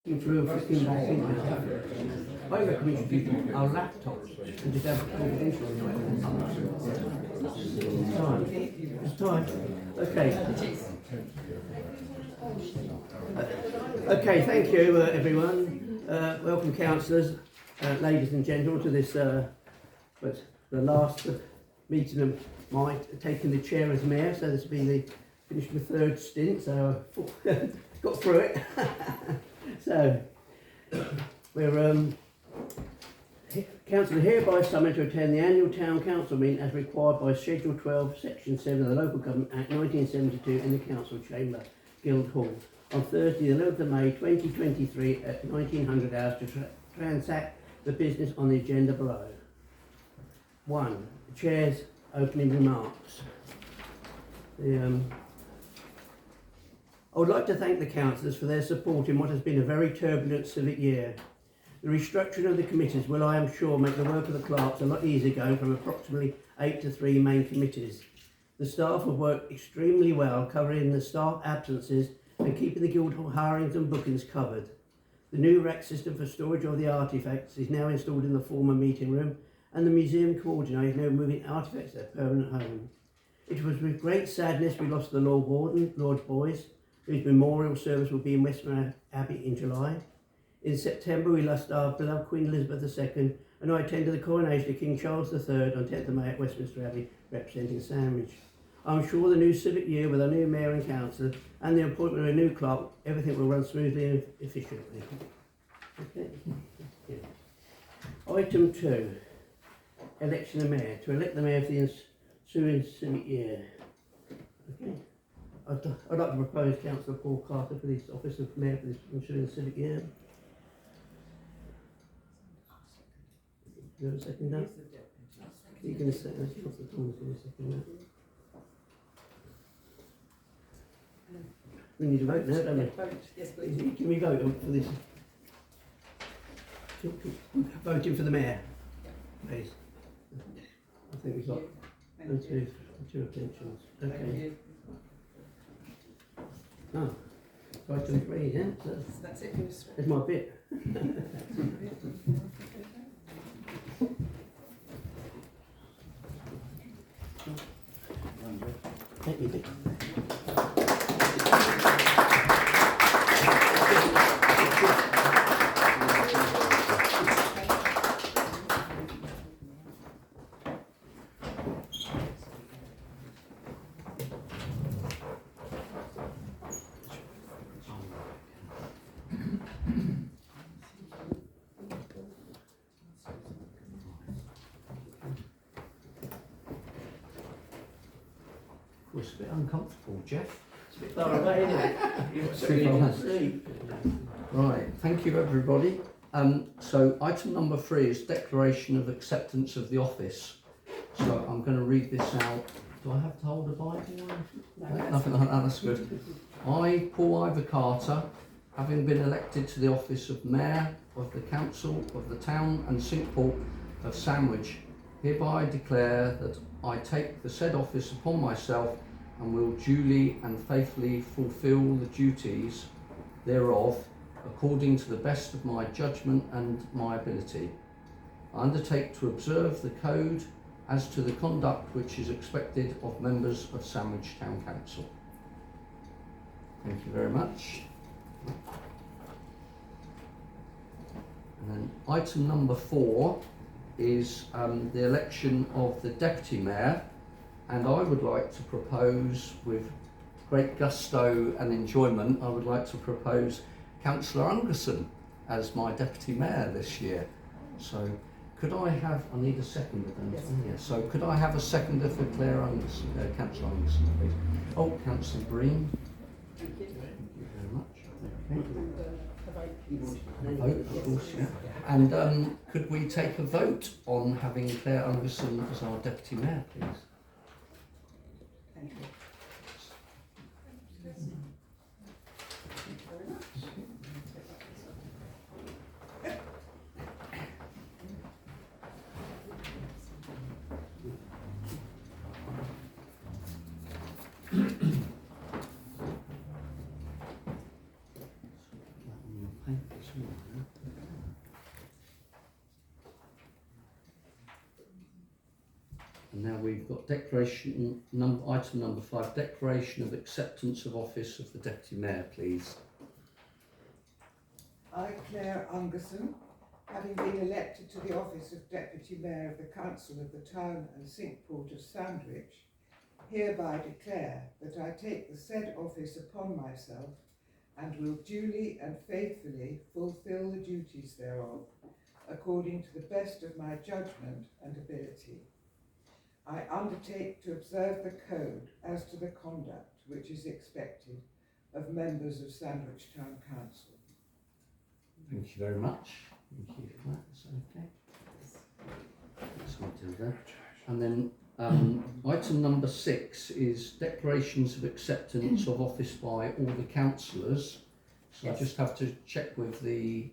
through a 15 back in now. I reckon we should do our laptops and just have a confidential It's time. It's time. Okay. Okay, thank you everyone. Welcome councillors, ladies and gentlemen, to this but the last meeting of my taking the chair as mayor, so this will be finished my third stint, so I got through it. So, we're council hereby summoned to attend the annual town council meeting as required by Schedule 12, Section 7 of the Local Government Act 1972 in the council chamber, Guildhall, on Thursday the 11th of May 2023 at 1900 hours to transact the business on the agenda below. 1. The Chair's opening remarks. I would like to thank the councillors for their support in what has been a very turbulent civic year. The restructuring of the committees will, I am sure, make the work of the clerks a lot easier, going from approximately 8 to 3 main committees. The staff have worked extremely well, covering the staff absences and keeping the Guildhall hirings and bookings covered. The new rack system for storage of the artefacts is now installed in the former meeting room, and the museum coordinator is now moving artefacts to their permanent home. It was with great sadness we lost the Lord Warden, Lord Boyce, whose memorial service will be in Westminster Abbey in July. In September we lost our beloved Queen Elizabeth II, and I attended the coronation of King Charles III on 10th of May at Westminster Abbey, representing Sandwich. I'm sure the new civic year with our new mayor and councillor and the appointment of a new clerk, everything will run smoothly and efficiently. Okay. Yeah. Item 2, election of mayor. To elect the mayor for the ensuing civic year. Okay. I'd like to propose Councillor Paul Carter for this office of mayor for this ensuing civic year. You have a second that? You're going to say that? Councillor Thomas going to second that? We need to vote now, don't we? Yes, please. Can we vote for this? Voting for the mayor, please. I think we've got two abstentions. Okay. Oh, item 3, yeah? That's it. There's my bit. Take me bit. It's a bit uncomfortable, Jeff. It's a bit far away, isn't it? You're falling asleep. Right, thank you everybody. So item number 3 is declaration of acceptance of the office. So I'm going to read this out. Do I have to hold a Bible? No, nothing like that, that's good. I, Paul Ivor Carter, having been elected to the office of Mayor of the Council of the Town and Cinque Port of Sandwich, hereby declare that I take the said office upon myself and will duly and faithfully fulfil the duties thereof according to the best of my judgment and my ability. I undertake to observe the code as to the conduct which is expected of members of Sandwich Town Council. Thank you very much. And then item number 4 is the election of the Deputy Mayor, and I would like to propose, with great gusto and enjoyment, I would like to propose Councillor Ungerson as my Deputy Mayor this year. So could I have, I need a seconder then. Yes. Yeah. So could I have a seconder for Claire Ungerson, Councillor Ungerson, please? Oh, Councillor Breen. Thank you. Thank you very much. And A vote, of course, yeah. And could we take a vote on having Claire Ungerson as our Deputy Mayor, please? Thank you. Okay, that's all right. And now we've got item number 5, declaration of acceptance of office of the Deputy Mayor, please. I, Claire Ungerson, having been elected to the office of Deputy Mayor of the Council of the Town and Cinque Port of Sandwich, hereby declare that I take the said office upon myself and will duly and faithfully fulfil the duties thereof, according to the best of my judgment and ability. I undertake to observe the code as to the conduct which is expected of members of Sandwich Town Council. Thank you very much. Thank you for that. That's okay. That's what I do there. And then item number 6 is declarations of acceptance of office by all the councillors. So Yes. I just have to check with the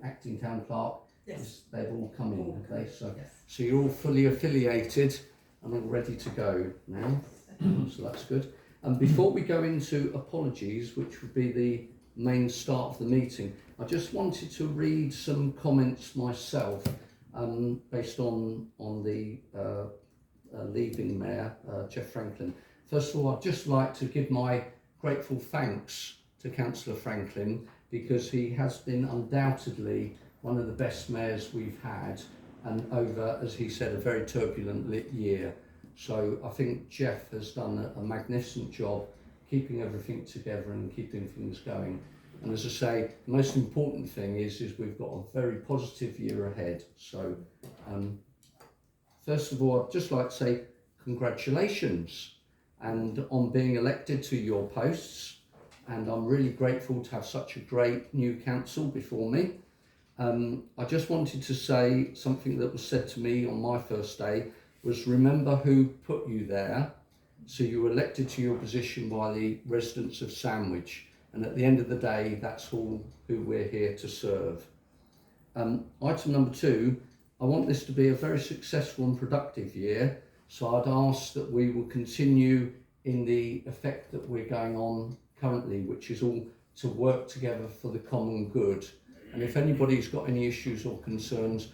acting town clerk. Yes. They've all come in, have they? So, Yes. so you're all fully affiliated and all ready to go now. So that's good. And before we go into apologies, which would be the main start of the meeting, I just wanted to read some comments myself based on the leaving Mayor, Jeff Franklin. First of all, I'd just like to give my grateful thanks to Councillor Franklin, because he has been undoubtedly one of the best mayors we've had, and over, as he said, a very turbulent year. So I think Jeff has done a magnificent job keeping everything together and keeping things going. And as I say, the most important thing is we've got a very positive year ahead. So first of all, I'd just like to say congratulations and on being elected to your posts. And I'm really grateful to have such a great new council before me. I just wanted to say something that was said to me on my first day was, remember who put you there. So you were elected to your position by the residents of Sandwich. And at the end of the day, that's all who we're here to serve. Item number 2, I want this to be a very successful and productive year. So I'd ask that we will continue in the effect that we're going on currently, which is all to work together for the common good. And if anybody's got any issues or concerns,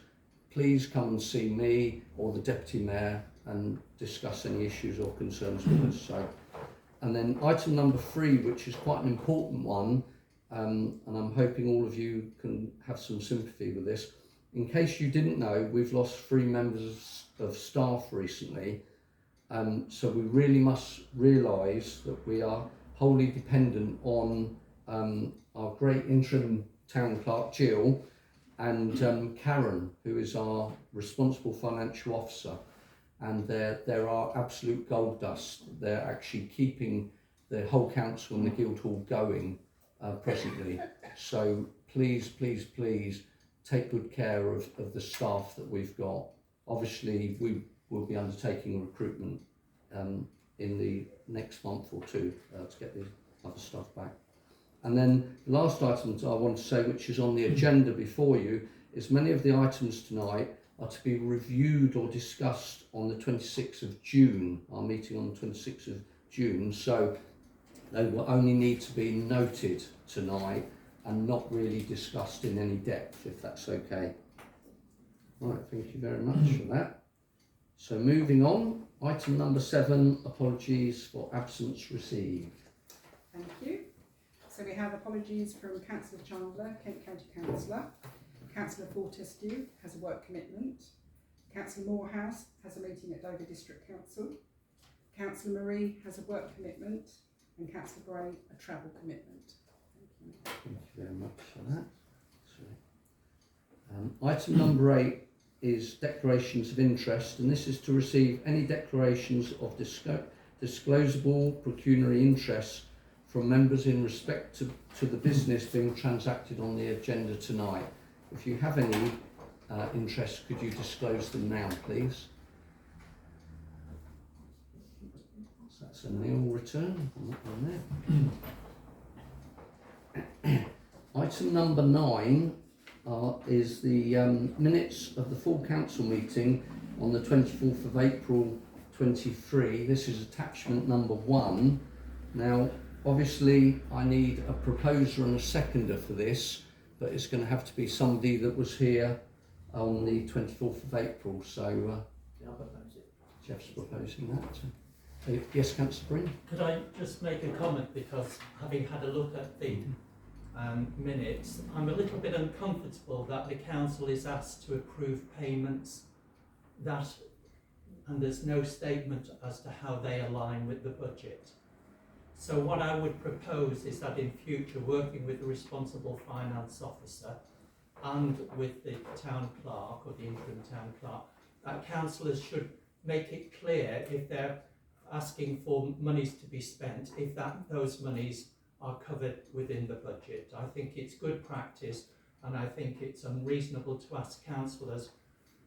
please come and see me or the Deputy Mayor and discuss any issues or concerns with us. So, and then item number 3, which is quite an important one, and I'm hoping all of you can have some sympathy with this. In case you didn't know, we've lost 3 members of staff recently, so we really must realise that we are wholly dependent on our great interim town clerk Jill and Karen, who is our responsible financial officer, and they're our absolute gold dust. They're actually keeping the whole council and the Guildhall going presently. So please, please, please take good care of the staff that we've got. Obviously, we will be undertaking recruitment in the next month or 2 to get the other staff back. And then the last item I want to say, which is on the agenda before you, is many of the items tonight are to be reviewed or discussed on the 26th of June, our meeting on the 26th of June. So they will only need to be noted tonight and not really discussed in any depth, if that's okay. Right, thank you very much for that. So moving on, item number 7, apologies for absence received. Thank you. So we have apologies from Councillor Chandler, Kent County Councillor. Councillor Fortescue has a work commitment. Councillor Morehouse has a meeting at Dover District Council. Councillor Marie has a work commitment, and Councillor Gray a travel commitment. Thank you. Thank you very much for that. Item number 8 is declarations of interest, and this is to receive any declarations of disclosable pecuniary interest from members in respect to the business being transacted on the agenda tonight. If you have any interest, could you disclose them now, please? So that's a nil return. I'm not on there. Item number 9 is the minutes of the full council meeting on the 24th of April 23. This is attachment number 1. Now, obviously, I need a proposer and a seconder for this, but it's going to have to be somebody that was here on the 24th of April. So I'll propose it. Jeff's proposing that. Yes, Councillor Breen? Could I just make a comment, because having had a look at the minutes, I'm a little bit uncomfortable that the council is asked to approve payments and there's no statement as to how they align with the budget. So what I would propose is that in future, working with the responsible finance officer and with the town clerk or the interim town clerk, that councillors should make it clear if they're asking for monies to be spent, if those monies are covered within the budget. I think it's good practice, and I think it's unreasonable to ask councillors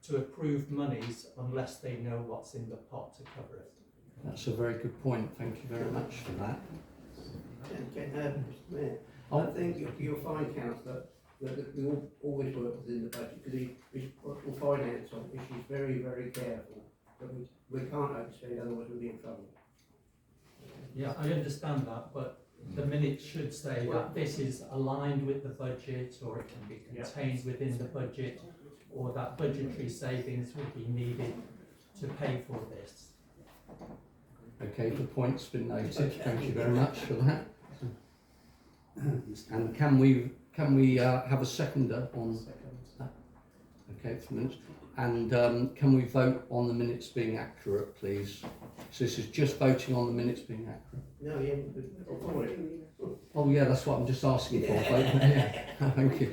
to approve monies unless they know what's in the pot to cover it. That's a very good point. Thank you very much for that. Mr. Mayor, I think you'll find, Councillor, that we all always work within the budget, because the finance office is very, very careful that we can't overspend, otherwise we'll be in trouble. Yeah, I understand that, but the minutes should say that this is aligned with the budget, or it can be contained within the budget, or that budgetary savings will be needed to pay for this. Okay, the point's been noted. Thank you very much for that. And can we have a seconder on that? Okay, for minutes. And can we vote on the minutes being accurate, please? So this is just voting on the minutes being accurate. No, yeah, for it. Oh yeah, that's what I'm just asking for. Yeah. Thank you.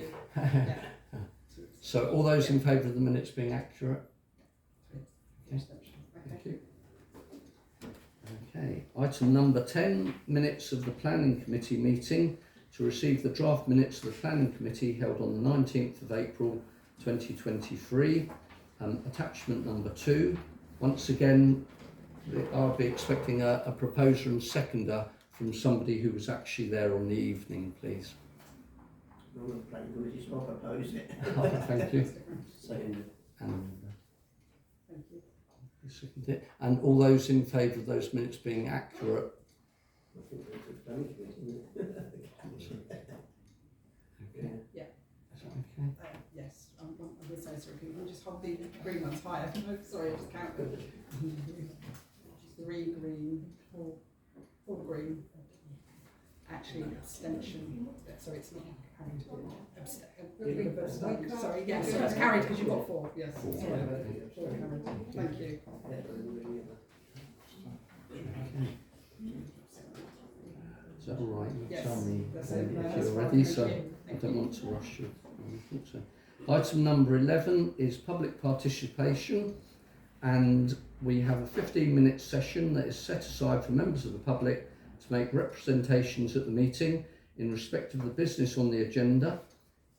So all those in favour of the minutes being accurate? Okay. Thank you. Okay, item number 10, minutes of the Planning Committee meeting, to receive the draft minutes of the Planning Committee held on the 19th of April 2023. Attachment number 2. Once again, I'll be expecting a proposer and seconder from somebody who was actually there on the evening, please. I'm on the planning committee, so I'll propose it. Thank you. Second. And Thank you. you seconded it. And all those in favour of those minutes being accurate? I think that's the planning committee, isn't it? Okay. Yeah. Is that okay? Yes, I'm going to say sorry, can you just hold the green ones higher? No, sorry, I just counted. 3 green, 4 green. Actually, abstention, so it's not having to be abstain. Sorry, yes, so it's carried because you've got 4, yes. Sorry, 4 carried. Thank you. Is that all right? You Yes, tell me that's it. No, if that's you're fine, ready, thank so you. I don't want to rush you. I think so. Item number 11 is public participation, and we have a 15-minute session that is set aside for members of the public to make representations at the meeting in respect of the business on the agenda.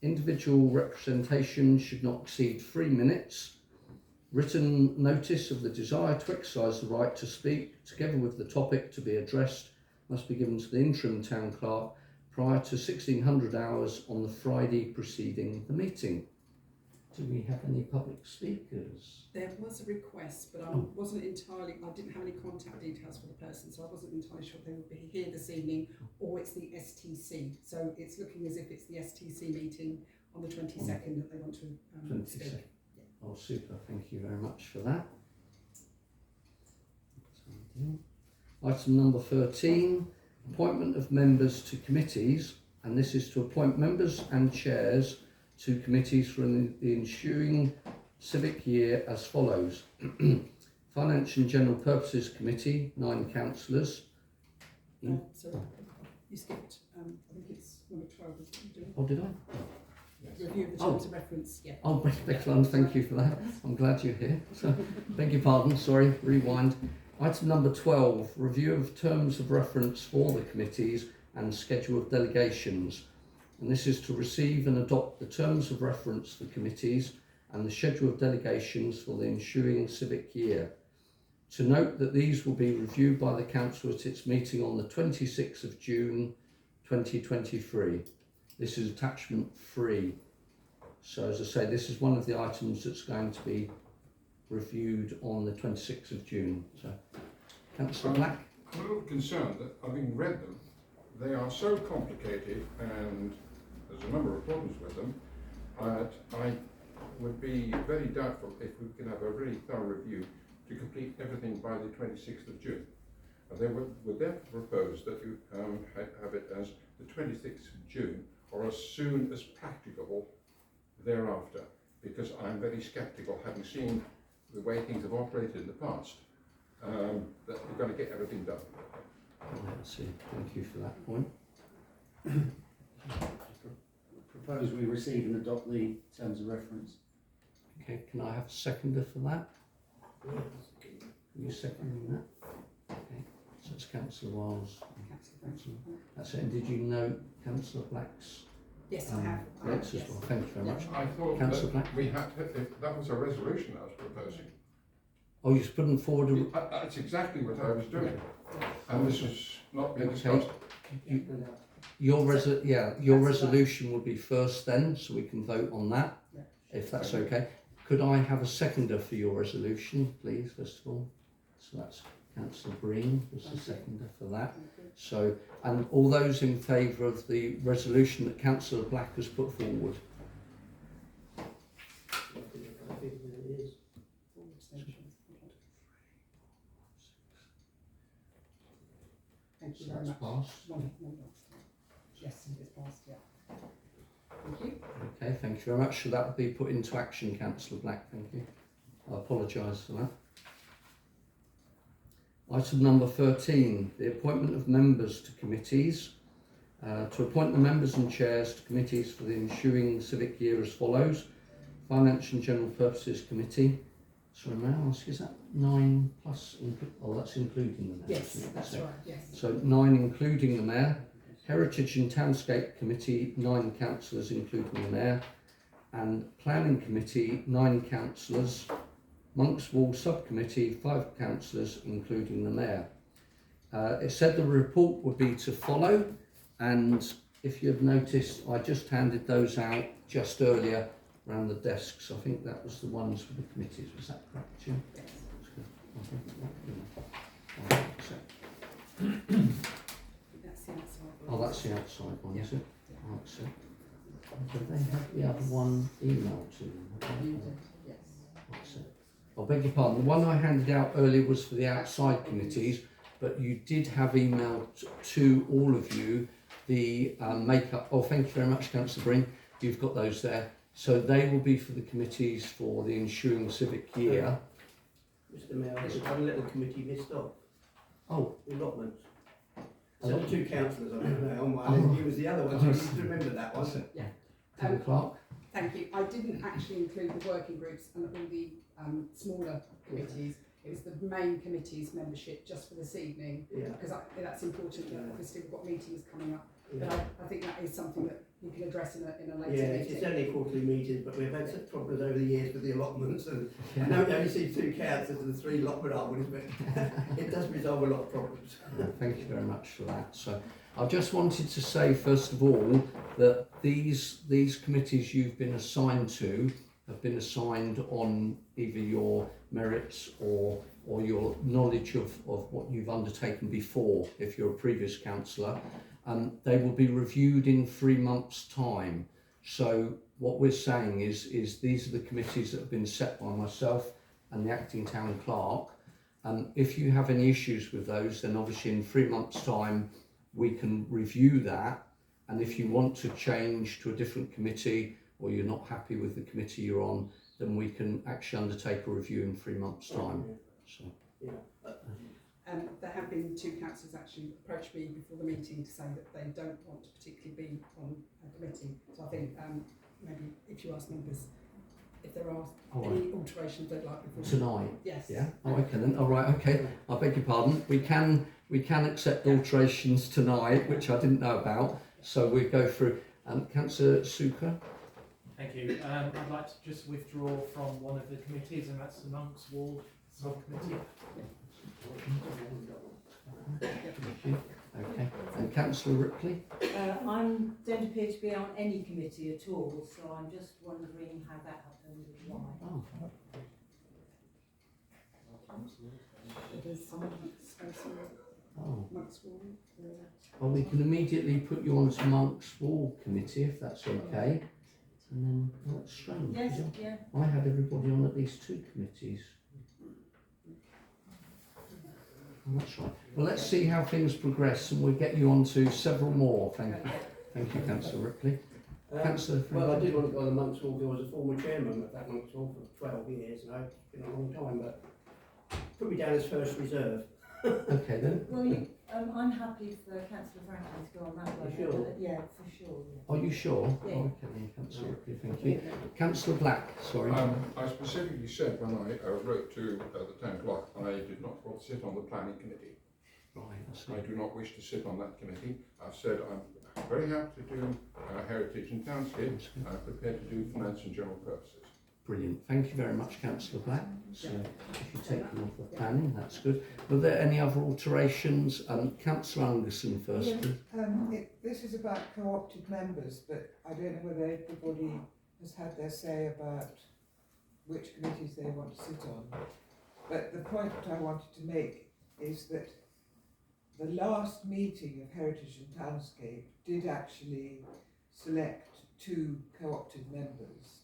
Individual representation should not exceed 3 minutes. Written notice of the desire to exercise the right to speak, together with the topic to be addressed, must be given to the interim town clerk prior to 1600 hours on the Friday preceding the meeting. Do we have any public speakers? There was a request, but I didn't have any contact details for the person, so I wasn't entirely sure if they would be here this evening or it's the STC. So it's looking as if it's the STC meeting on the 22nd that they want to 22nd. speak. Oh, super. Thank you very much for that. Item number 13, appointment of members to committees, and this is to appoint members and chairs to committees for the ensuing civic year as follows. Finance and General Purposes Committee, 9 councillors. So you skipped, I think it's number 12. Oh, did I? Review of the terms of reference, yeah. Oh, excellent, thank you for that. I'm glad you're here. So, beg your pardon, sorry, rewind. Item number 12, review of terms of reference for the committees and schedule of delegations. And this is to receive and adopt the terms of reference for committees and the schedule of delegations for the ensuing civic year. To note that these will be reviewed by the council at its meeting on the 26th of June 2023. This is attachment 3. So as I say, this is one of the items that's going to be reviewed on the 26th of June. So, Councillor Black? I'm a little concerned that, having read them, they are so complicated and there's a number of problems with them. I would be very doubtful if we could have a really thorough review to complete everything by the 26th of June. And they would therefore propose that you have it as the 26th of June or as soon as practicable thereafter, because I'm very sceptical, having seen the way things have operated in the past, that we're going to get everything done. I see. Thank you for that point. Propose we receive and adopt the terms of reference. Okay, can I have a seconder for that? Are you seconding that? Okay, so it's Councillor Wiles. That's it. And did you note Councillor Black's Yes, I have. notes Yes. as well? Thank you very much. I thought Councillor that Black? we had to, if that was a resolution I was proposing. Oh, you're putting forward a... That's exactly what I was doing, and this has not been Okay. discussed. Your resolution would be first then, so we can vote on that, Yeah. if that's okay. Could I have a seconder for your resolution, please, first of all? So that's Councillor Breen was the seconder for that. So, and all those in favour of the resolution that Councillor Black has put forward? Thank you So very that's much. passed. One last time. Yes, it's passed, yeah. Thank you. Okay, thank you very much. So that will be put into action, Councillor Black, thank you. I apologise for that. Item number 13, the appointment of members to committees. To appoint the members and chairs to committees for the ensuing civic year as follows. Finance and General Purposes Committee. Sorry, may I ask, is that 9 plus, oh, that's including the mayor? Yes, isn't it? that's So- right, yes. So 9 including the mayor. Heritage and Townscape Committee, 9 councillors including the mayor. And Planning Committee, 9 councillors. Monks Wall Subcommittee, 5 councillors including the mayor. It said the report would be to follow, and if you've noticed, I just handed those out just earlier around the desks. I think that was the ones for the committees. Was that correct, Jim? Yes. That's the outside one. Oh, that's the outside one, is it? Yeah. Right, so did they have the other one emailed to them? You did, yes. What's it? I beg your pardon. The one I handed out earlier was for the outside committees, but you did have emailed to all of you the makeup. Oh, thank you very much, Councillor Breen. You've got those there. So they will be for the committees for the ensuing civic year. Mr Mayor, there's one little committee missed off, Oh, allotments. So the 2 councillors on it now, on my Oh. list, he was the other one, so you need to remember that one. Town Clerk. Thank you. I didn't actually include the working groups and all the smaller committees. It was the main committee's membership just for this evening, Yeah. because that's important. That obviously we've got meetings coming up, but Yeah. I think that is something that you can address in a Yeah, later it's meeting. only quarterly meetings, but we've had some problems over the years with the allotments, and I know we only see 2 councillors and 3 allotment holders, but it does resolve a lot of problems. Thank you very much for that. So I just wanted to say first of all that these committees you've been assigned to have been assigned on either your merits or your knowledge of what you've undertaken before if you're a previous councillor. They will be reviewed in 3 months' time. So what we're saying is these are the committees that have been set by myself and the acting town clerk. If you have any issues with those, then obviously in 3 months' time we can review that. And if you want to change to a different committee or you're not happy with the committee you're on, then we can actually undertake a review in 3 months' time. So. There have been 2 councillors actually approach me before the meeting to say that they don't want to particularly be on a committee. So I think maybe if you ask members if there are any alterations they'd like before Tonight? Yes. Yeah. Oh, okay then. All right. Okay. I beg your pardon. We can accept alterations tonight, which I didn't know about. So we go through. Councillor Suka. Thank you. I'd like to just withdraw from one of the committees, and that's the Monks Wall subcommittee. Okay. And Councillor Ripley. I don't appear to be on any committee at all, so I'm just wondering how that happened and why. Oh. There's someone Oh, Monks Wall. well, we can immediately put you on to Monk's Wall Committee if that's okay. And then, well, that's strange. Yes, 'cause yeah. I had everybody on at least 2 committees. Oh, that's right. Well, let's see how things progress and we'll get you on to several more. Thank you. Thank you, Councillor Ripley. Councillor Well, I did want to go on the Monks Wall. I was a former chairman of that Monks Wall for 12 years, and it's been a long time, but put me down as first reserve. Okay then. Well, I'm happy for Councillor Franklin to go on that one. You sure? Yeah, for sure. Yeah. Are you sure? Yeah. Oh, okay then, Councillor Ripley, thank you. Councillor Black, sorry. I specifically said when I wrote to the town clerk, I did not want to sit on the planning committee. Right, I see. I do not wish to sit on that committee. I've said I'm very happy to do heritage and townscape. I'm prepared to do finance and general purposes. Brilliant. Thank you very much, Councillor Black. So if you take them off the planning, that's good. Were there any other alterations? Councillor Anderson first, Yeah. please. This is about co-opted members, but I don't know whether everybody has had their say about which committees they want to sit on. But the point that I wanted to make is that the last meeting of Heritage and Townscape did actually select 2 co-opted members.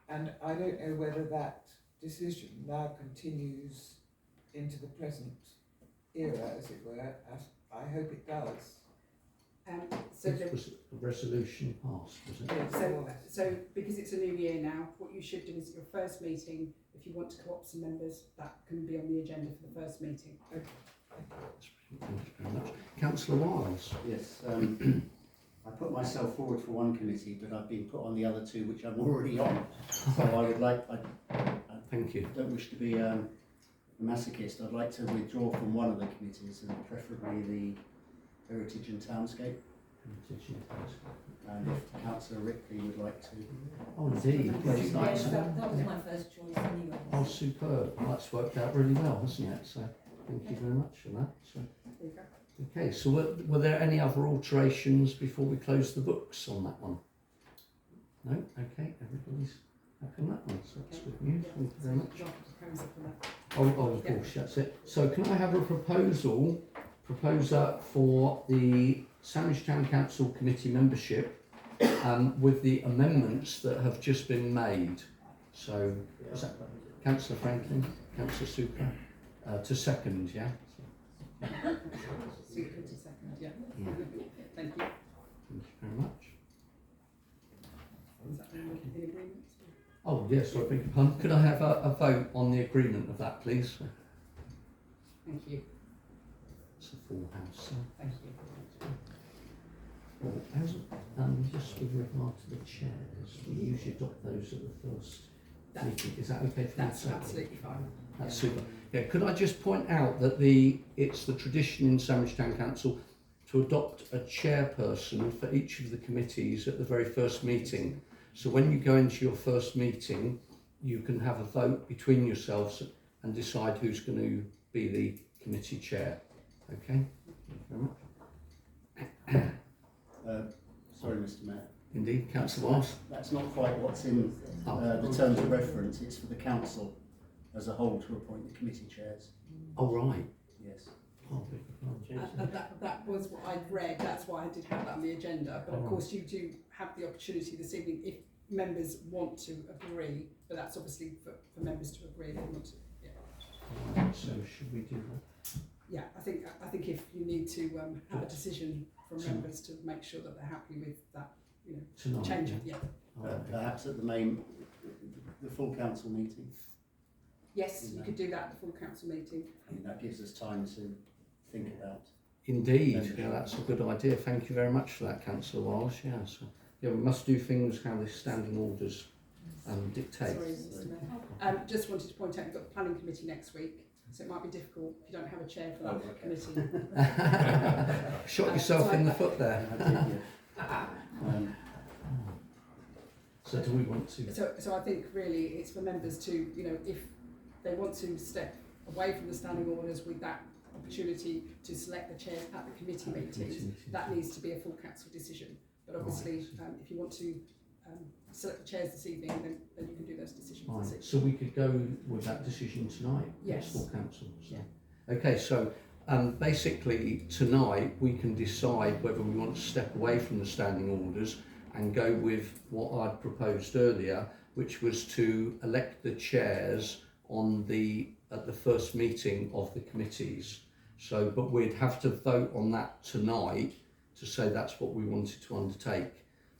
And I don't know whether that decision now continues into the present era, as it were. I hope it does. So This was a resolution passed, was it? Yeah, so because it's a new year now, what you should do is at your first meeting, if you want to co-opt some members, that can be on the agenda for the first meeting. Thank you very much. Councillor Wiles. Yes, I put myself forward for one committee, but I've been put on the other 2 which I'm already on. So I would like, I Thank you. don't wish to be a masochist. I'd like to withdraw from one of the committees, and preferably the Heritage and Townscape. And if Councillor Ripley would like to. Oh, indeed. Would you Yes, like to? that was my first choice anyway. Oh, superb. Well, that's worked out really well, hasn't it? So thank you very much for that. So, There you go. okay, so were there any other alterations before we close the books on that one? No? Okay, everybody's happy on that one, so that's good news. Thank you very much. Draft proposal for that. Oh, of course, that's it. So can I have a proposer for the Sandwich Town Council Committee membership with the amendments that have just been made? So, is that Councillor Franklin, Councillor Super, to second, yeah? Super to second, yeah. Yeah. Thank you. Thank you very much. Is that in agreement? Oh, yes, I beg your pardon. Could I have a vote on the agreement of that, please? Thank you. It's a full house. So. Thank you. Well, just with regard to the chairs, we usually adopt those at the first meeting. Is that okay for you? That's absolutely fine. That's super. Yeah, could I just point out that it's the tradition in Sandwich Town Council to adopt a chairperson for each of the committees at the very first meeting. So when you go into your first meeting, you can have a vote between yourselves and decide who's going to be the committee chair. Okay? Thank you very much. Sorry, Mr. Mayor. Indeed, Councillor Wiles. That's not quite what's in the terms of reference. It's for the council as a whole to appoint the committee chairs. Oh, right. Yes. Oh, beg your pardon. That was what I'd read, that's why I did have that on the agenda, but of course you do have the opportunity this evening if members want to agree, but that's obviously for members to agree if they want to, yeah. Right, so should we do that? Yeah, I think if you need to have a decision from members to make sure that they're happy with that, you know, Tonight, change it, yeah. Oh, okay. Perhaps at the full council meeting. Yes, you could do that at the full council meeting. I mean, that gives us time to think about. Indeed, yeah, that's a good idea. Thank you very much for that, Councillor Wiles. Yeah, so, yeah, we must do things how the standing orders dictate. Sorry, Mr. Mayor. Just wanted to point out you've got the planning committee next week, so it might be difficult if you don't have a chair for that committee. Shot yourself in the foot there. I did, yeah. So do we want to? So I think really it's for members to, you know, if they want to step away from the standing orders with that opportunity to select the chairs at the committee meetings, that needs to be a full council decision. But obviously, if you want to select the chairs this evening, then you can do those decisions. Right. So we could go with that decision tonight. Yes. Full council. So. Yeah. Okay. So Basically, tonight we can decide whether we want to step away from the standing orders and go with what I'd proposed earlier, which was to elect the chairs at the first meeting of the committees. So, but we'd have to vote on that tonight to say that's what we wanted to undertake.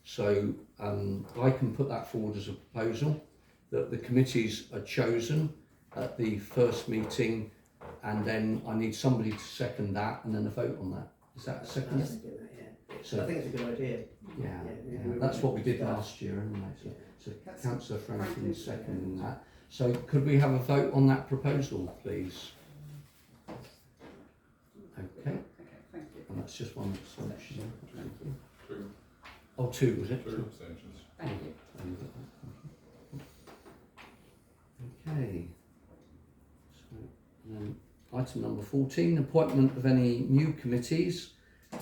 So I can put that forward as a proposal, that the committees are chosen at the first meeting, and then I need somebody to second that and then a vote on that. Is that a second? I second that, yeah. So, I think it's a good idea. yeah, Yeah, that's what we did last year anyway. So That's Councillor Franklin Franklin's, seconding that. So could we have a vote on that proposal, please? Okay, Okay, thank you. and that's just one abstention. Thank you. Two, Oh, two, was it? two abstentions. Thank you. Okay. So, item number 14, appointment of any new committees.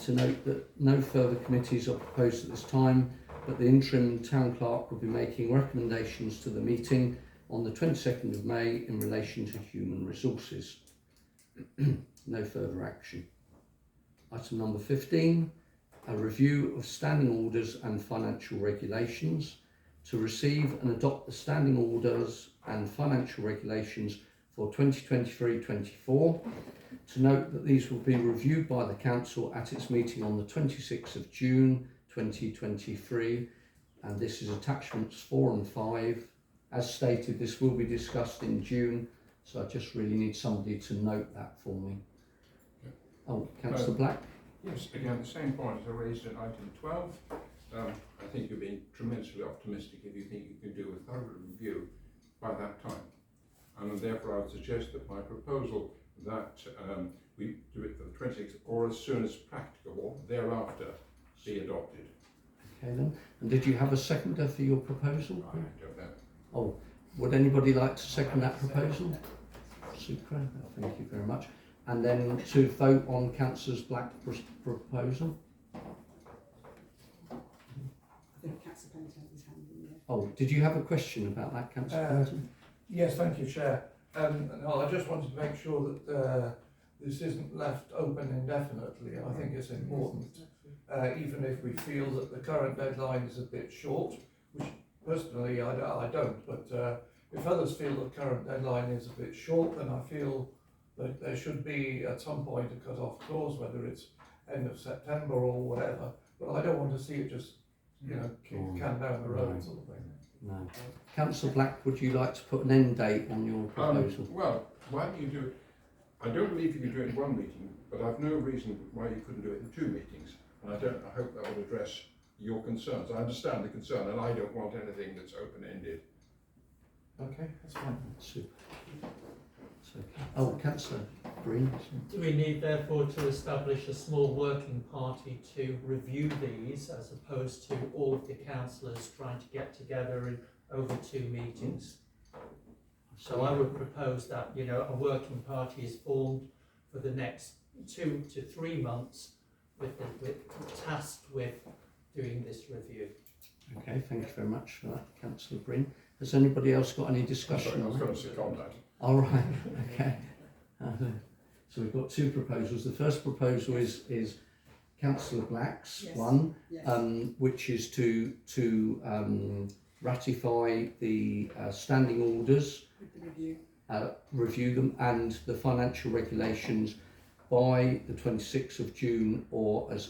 To note that no further committees are proposed at this time, but the interim town clerk will be making recommendations to the meeting on the 22nd of May in relation to human resources. No further action. Item number 15, a review of standing orders and financial regulations. To receive and adopt the standing orders and financial regulations for 2023-24. To note that these will be reviewed by the Council at its meeting on the 26th of June 2023, and this is attachments 4 and 5. As stated, this will be discussed in June, so I just really need somebody to note that for me. Oh, Councillor Black? Yes, again, the same point as I raised in item 12. I think you're being tremendously optimistic if you think you can do a thorough review by that time. And therefore I would suggest that my proposal that we do it for the 26th or as soon as practicable thereafter be adopted. Okay then. And did you have a seconder for your proposal? I don't know. Oh, would anybody like to second that proposal? Super, thank you very much. And then to vote on Councillor Black's proposal? I think Councillor Pennington has his hand in there. Oh, did you have a question about that, Councillor Pennington? Yes, thank you, Chair. No, I just wanted to make sure that this isn't left open indefinitely. I think it's important, even if we feel that the current deadline is a bit short, which personally I don't, but if others feel the current deadline is a bit short, then I feel that there should be at some point a cut-off clause, whether it's end of September or whatever. But I don't want to see it just, you know, kick the can down the road sort of thing. No. Councillor Black, would you like to put an end date on your proposal? Well, why don't you do it? I don't believe you can do it in one meeting, but I've no reason why you couldn't do it in 2 meetings. And I hope that will address your concerns. I understand the concern, and I don't want anything that's open-ended. Okay, that's fine. Super. So, oh, Councillor Green. Do we need therefore to establish a small working party to review these as opposed to all of the councillors trying to get together in over 2 meetings? So I would propose that, you know, a working party is formed for the next 2 to 3 months tasked with doing this review. Okay, thank you very much for that, Councillor Green. Has anybody else got any discussion I was on going that? to second that. All right, okay. So we've got 2 proposals. The first proposal is Councillor Black's Yes. one, Yes. which is to ratify the standing orders, With the review. review them, and the financial regulations by the 26th of June, or as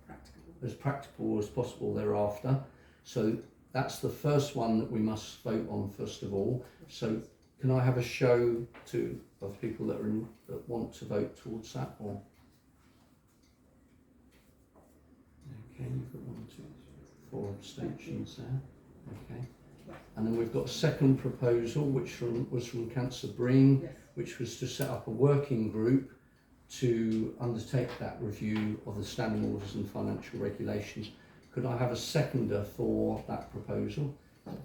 Practicable. practical as possible thereafter. So that's the first one that we must vote on first of all. So can I have a show of people that want to vote towards that? Or okay, you've got 1, 2, 3, 4 abstentions there. Okay, and then we've got a second proposal, which was from Councillor Breen, Yes. which was to set up a working group to undertake that review of the standing orders and financial regulations. Could I have a seconder for that proposal?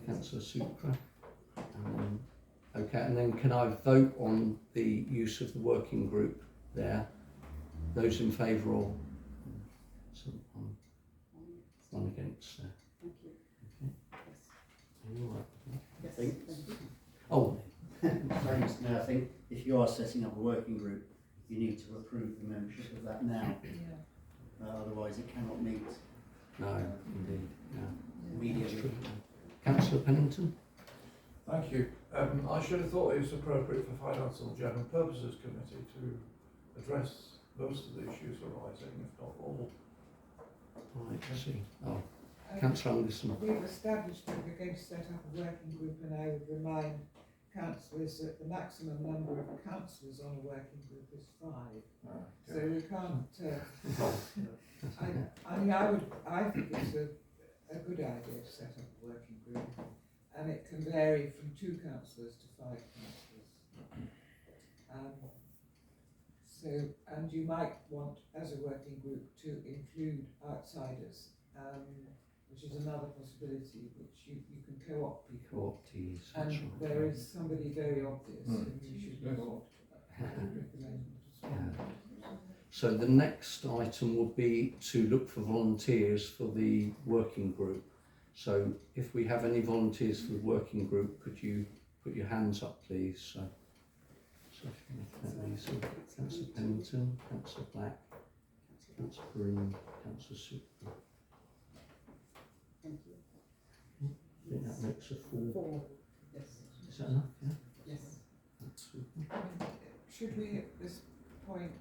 Councillor Supra. Okay, and then can I vote on the use of the working group there? Those in favour or one against there? Thank you. Okay. All right. Yes. Thank Thank you. Oh, Thanks. Now, I think if you are setting up a working group, you need to approve the membership of that now. Otherwise it cannot meet No, indeed, yeah. immediately. Councillor Pennington? Thank you. I should have thought it was appropriate for Finance and General Purposes Committee to address most of the issues arising, if not all. Right, I see. Oh, Councillor Anderson. We've established that we're going to set up a working group, and I would remind councillors that the maximum number of councillors on a working group is 5. So we can't. I think it's a good idea to set up a working group, and it can vary from 2 councillors to 5 councillors. And you might want, as a working group, to include outsiders, which is another possibility, which you can co-opt people. Co-optees, And that's right. there is somebody very obvious who you should co-opt. I would recommend. So the next item would be to look for volunteers for the working group. So if we have any volunteers for the working group, could you put your hands up, please? So if you can make that easy. Councillor Pennington, Councillor Black, Councillor Green, Councillor Super. Thank you. I think that makes a 4. 4. Yes. Is that enough? Yeah. Yes. That's super. Should we at this point,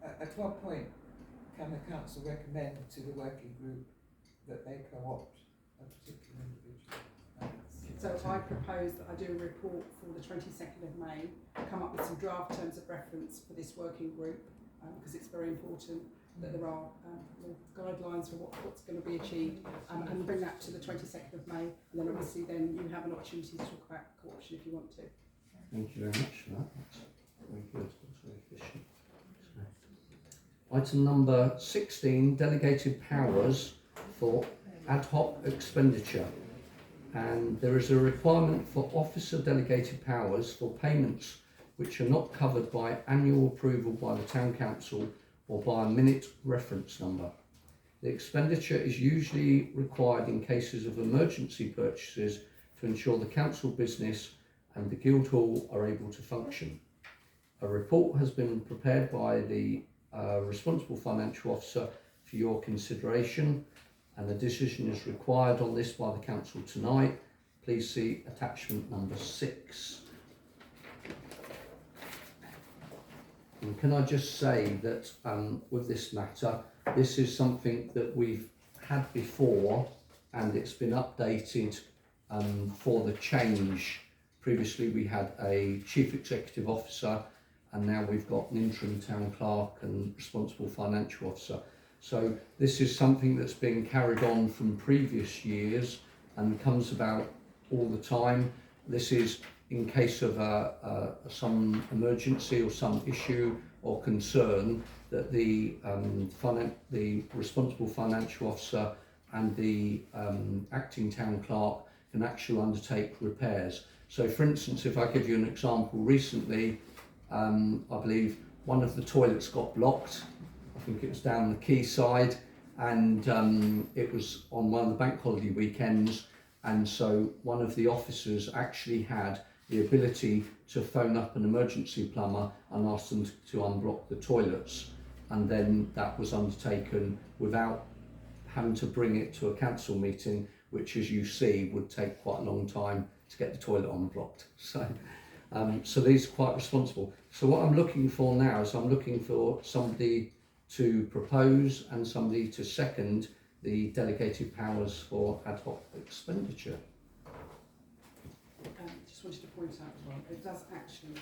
at what point can the council recommend to the working group that they co-opt a particular individual? So I propose that I do a report for the 22nd of May, come up with some draft terms of reference for this working group, because it's very important that there are guidelines for what's going to be achieved, and bring that to the 22nd of May, and then obviously then you have an opportunity to talk about co-option if you want to. Thank you very much for that. That's very good. That's very efficient. So, item number 16, delegated powers for ad hoc expenditure. And there is a requirement for officer delegated powers for payments which are not covered by annual approval by the Town Council or by a minute reference number. The expenditure is usually required in cases of emergency purchases to ensure the council business and the Guildhall are able to function. A report has been prepared by the responsible financial officer for your consideration, and a decision is required on this by the council tonight. Please see attachment number 6. And can I just say that with this matter, this is something that we've had before, and it's been updated for the change. Previously we had a chief executive officer, and now we've got an interim town clerk and responsible financial officer. So this is something that's been carried on from previous years and comes about all the time. This is in case of some emergency or some issue or concern that the responsible financial officer and the acting town clerk can actually undertake repairs. So for instance, if I give you an example, recently I believe one of the toilets got blocked. I think it was down the quayside, and it was on one of the bank holiday weekends, and so one of the officers actually had the ability to phone up an emergency plumber and ask them to unblock the toilets, and then that was undertaken without having to bring it to a council meeting, which, as you see, would take quite a long time to get the toilet unblocked. So these are quite responsible. So what I'm looking for now is I'm looking for somebody to propose and somebody to second the delegated powers for ad hoc expenditure. Just wanted to point out as well, it does actually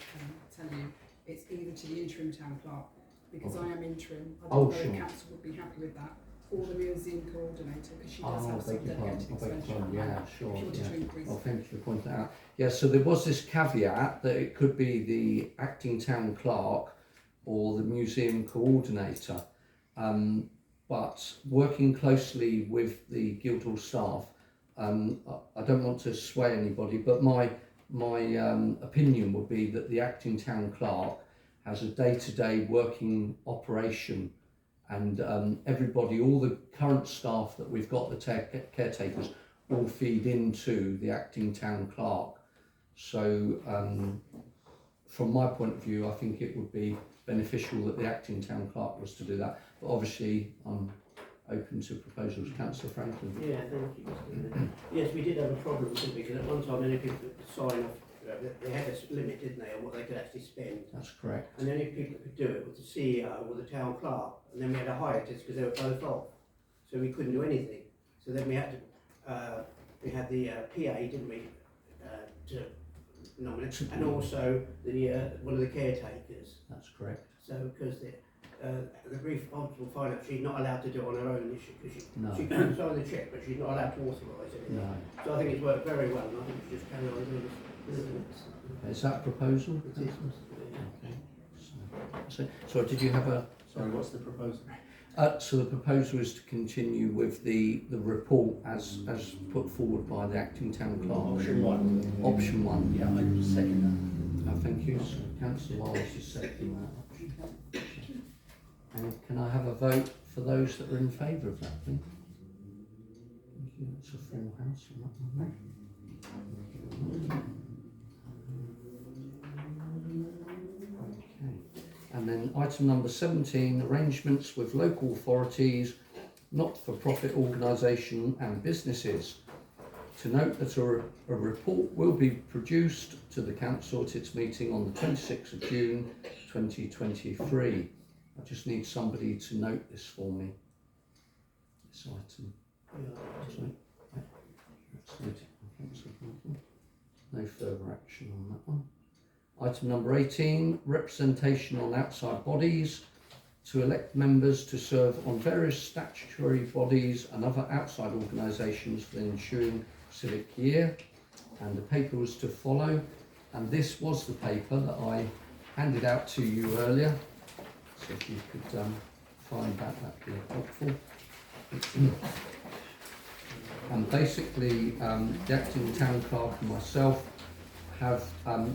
tell you it's either to the interim town clerk, because I am interim. I don't know if the council would be happy with that, or the museum coordinator, because she does have some delegated expenditure. Yeah, sure. If you wanted to increase. Well, thank you for pointing that out. Yeah, so there was this caveat that it could be the acting town clerk or the museum coordinator. But working closely with the Guildhall staff, I don't want to sway anybody, but my opinion would be that the acting town clerk has a day-to-day working operation, and everybody, all the current staff that we've got, the caretakers, all feed into the acting town clerk. So from my point of view, I think it would be beneficial that the acting town clerk was to do that. But obviously, I'm open to proposals. Councillor Franklin. Yeah, thank you, Mr. Mayor. Yes, we did have a problem, didn't we? Because at one time, many people could sign off. They had a limit, didn't they, on what they could actually spend. That's correct. And the only people that could do it was the CEO or the town clerk. And then we had a hiatus because they were both off. So we couldn't do anything. So then we had to, we had the PA, didn't we, to nominate, and also the one of the caretakers. That's correct. So because the responsible finance, she's not allowed to do it on her own issue because No. she can sign the cheque, but she's not allowed to authorise it. No. So I think it's worked very well, and I think we should just carry on doing this. Is that a proposal? It is. Okay. So did you have a? Sorry, what's the proposal? So the proposal is to continue with the report as put forward by the acting town clerk. Option one. Option one. Yeah, I second Thank you. So Councillor Wiles is seconding that option. And can I have a vote for those that are in favour of that, please? Thank you. It's a full house on that one. Okay. And then item number 17, arrangements with local authorities, not-for-profit organisation and businesses. To note that a report will be produced to the council at its meeting on the 26th of June 2023. I just need somebody to note this for me. This item. Sorry. That's noted by Councillor Franklin. No further action on that one. Item number 18, representation on outside bodies. To elect members to serve on various statutory bodies and other outside organisations for the ensuing civic year. And the paper was to follow. And this was the paper that I handed out to you earlier. So if you could find that, that'd be helpful. And basically, the acting town clerk and myself have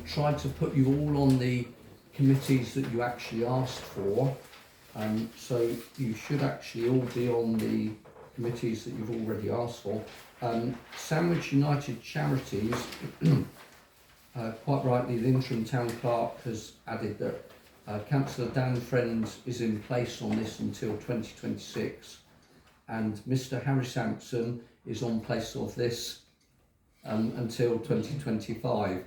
tried to put you all on the committees that you actually asked for. So you should actually all be on the committees that you've already asked for. Sandwich United Charities, quite rightly, the interim town clerk has added that Councillor Dan Friend is in place on this until 2026, and Mr. Harry Sampson is on place of this until 2025.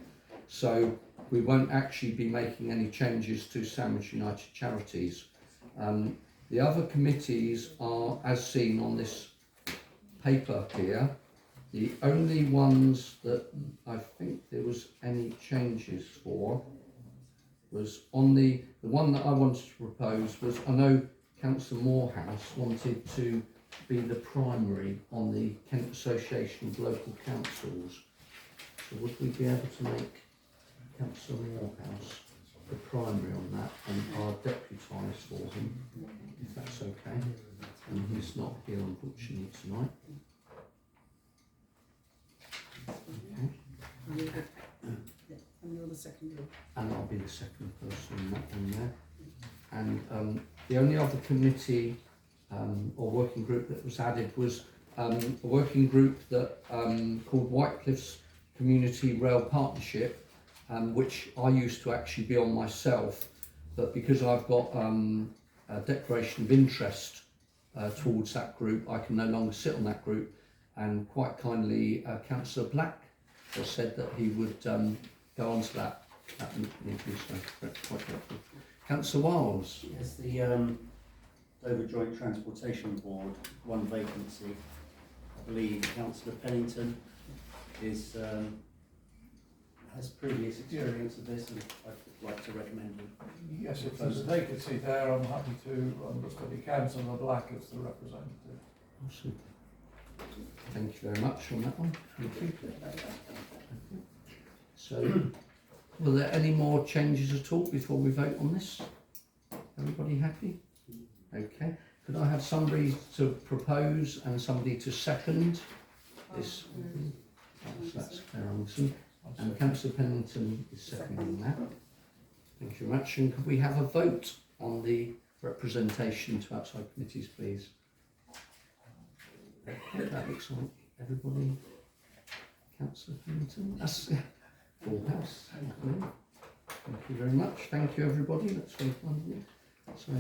So we won't actually be making any changes to Sandwich United Charities. The other committees are as seen on this paper here. The only ones that I think there was any changes for was on the one that I wanted to propose was, I know Councillor Morehouse wanted to be the primary on the Kent Association of Local Councils. So would we be able to make Councillor Morehouse the primary on that and I'll deputise for him, if that's okay? And he's not here unfortunately tonight. Okay. And you're the second. And I'll be the second person on that one there. And the only other committee or working group that was added was a working group that called Whitecliffe's Community Rail Partnership, which I used to actually be on myself, but because I've got a declaration of interest towards that group, I can no longer sit on that group. And quite kindly, Councillor Black has said that he would go on to that meeting, so that's quite helpful. Councillor Wiles. Yes, the Dover Joint Transportation Board, one vacancy. I believe Councillor Pennington is has previous experience of this, and I'd like to recommend him. Yes, if there's a vacancy there, I'm happy to understudy Councillor Black as the representative. Awesome. Thank you very much on that one. Thank you. So, were there any more changes at all before we vote on this? Everybody happy? Okay. Could I have somebody to propose and somebody to second this? That's Claire Anderson. And Councillor Pennington is seconding that. Thank you very much. And could we have a vote on the representation to outside committees, please? That looks like everybody. Councillor Pennington. That's full house. Thank you very much. Thank you, everybody. That's very kind of you. So,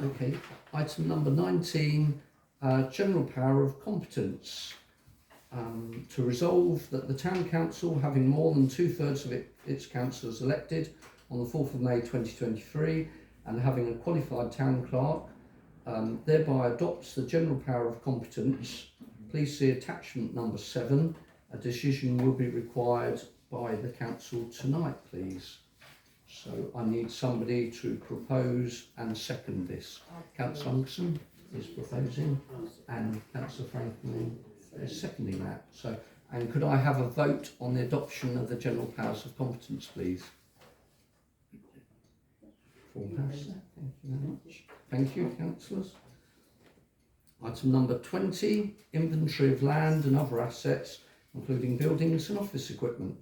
okay. Item number 19, general power of competence. To resolve that the Town Council, having more than 2/3 of its councillors elected on the 4th of May 2023 and having a qualified town clerk, thereby adopts the general power of competence. Please see attachment number 7. A decision will be required by the council tonight, please. So I need somebody to propose and second this. Councillor Anderson is proposing and Councillor Franklin is seconding that. So, and could I have a vote on the adoption of the general powers of competence, please? Full house. Thank you very much. Thank you, councillors. Item number 20, inventory of land and other assets, including buildings and office equipment.